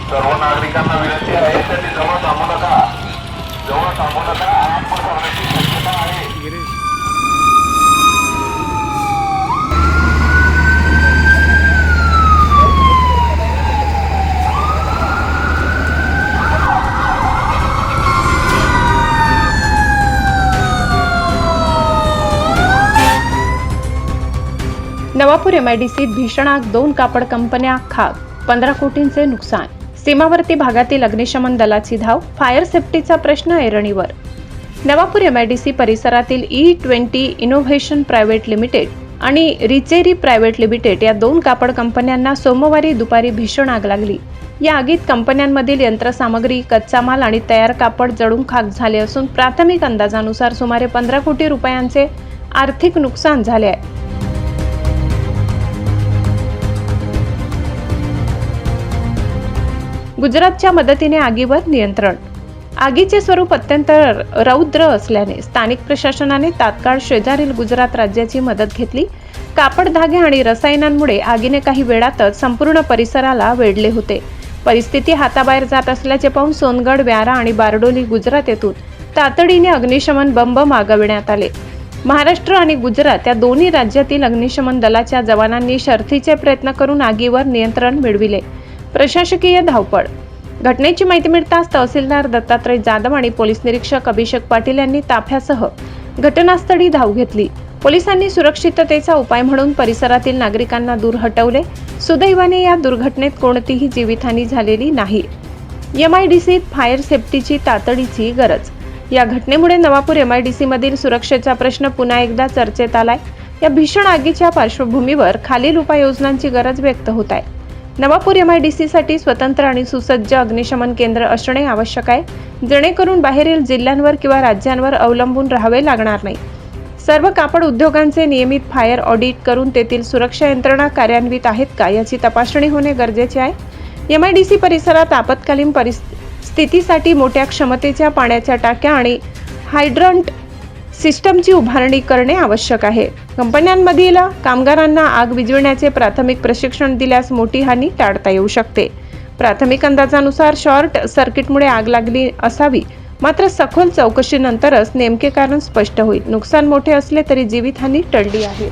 सर्व नागरिकांना विनंती आहे त्यांनी जवळ थांबू नका, आग पसरण्याची शक्यता आहे. नवापूर एमआयडीसीत भीषण आग, 2 कापड कंपन्या खाक, 15 कोटींचे नुकसान. सीमावर्ती भागातील अग्निशमन दलाची धाव, फायर सेफ्टीचा प्रश्न ऐरणीवर. नवापूर एमआयडीसी परिसरातील E20 इनोव्हेशन प्रायव्हेट लिमिटेड आणि रिचेरी प्रायव्हेट लिमिटेड या 2 कापड कंपन्यांना सोमवारी दुपारी भीषण आग लागली. या आगीत कंपन्यांमधील यंत्रसामग्री, कच्चा माल आणि तयार कापड जळून खाक झाले असून प्राथमिक अंदाजानुसार सुमारे 15 कोटी रुपयांचे आर्थिक नुकसान झाले आहे. गुजरातच्या मदतीने आगीवर नियंत्रण. आगीचे स्वरूप अत्यंत रौद्र असल्याने स्थानिक प्रशासनाने तात्काळ शेजारील गुजरात राज्याची मदत घेतली. कापड, धागे आणि रसायनांमुळे आगीने काही वेळातच संपूर्ण परिसराला वेढले होते. परिस्थिती हाताबाहेर जात असल्याचे पाहून सोनगड, व्यारा आणि बारडोली गुजरात येथून तातडीने अग्निशमन बंब मागविण्यात आले. महाराष्ट्र आणि गुजरात या दोन्ही राज्यातील अग्निशमन दलाच्या जवानांनी शर्थीचे प्रयत्न करून आगीवर नियंत्रण मिळविले. प्रशासकीय धावपळ. घटनेची माहिती मिळताच तहसीलदार दत्तात्रय जाधव आणि पोलीस निरीक्षक अभिषेक पाटील यांनी ताफ्यासह घटनास्थळी धाव घेतली. पोलिसांनी सुरक्षिततेचा उपाय म्हणून परिसरातील नागरिकांना दूर हटवले. सुदैवाने या दुर्घटनेत कोणतीही जीवितहानी झालेली नाही. एमआयडीसीत फायर सेफ्टीची तातडीची गरज. या घटनेमुळे नवापूर एमआयडीसी मधील सुरक्षेचा प्रश्न पुन्हा एकदा चर्चेत आलाय. या भीषण आगीच्या पार्श्वभूमीवर खालील उपाययोजनांची गरज व्यक्त होत आहे. नवापूर एमआयडीसीसाठी स्वतंत्र आणि सुसज्ज अग्निशमन केंद्र असणे आवश्यक आहे, जेणेकरून बाहेरील जिल्ह्यांवर किंवा राज्यांवर अवलंबून राहावे लागणार नाही. सर्व कापड उद्योगांचे नियमित फायर ऑडिट करून तेथील सुरक्षा यंत्रणा कार्यान्वित आहेत का याची तपासणी होणे गरजेचे आहे. एमआयडीसी परिसरात आपत्कालीन स्थितीसाठी मोठ्या क्षमतेच्या पाण्याच्या टाक्या आणि हायड्रंट सिस्टमची उभारणी करणे आवश्यक आहे. कंपन्यांमधील कामगारांना आग विझविण्याचे प्राथमिक प्रशिक्षण दिल्यास मोठी हानी टाळता येऊ शकते. प्राथमिक अंदाजानुसार शॉर्ट सर्किटमुळे आग लागली असावी, मात्र सखोल चौकशीनंतरच नेमके कारण स्पष्ट होईल. नुकसान मोठे असले तरी जीवितहानी टळली आहे.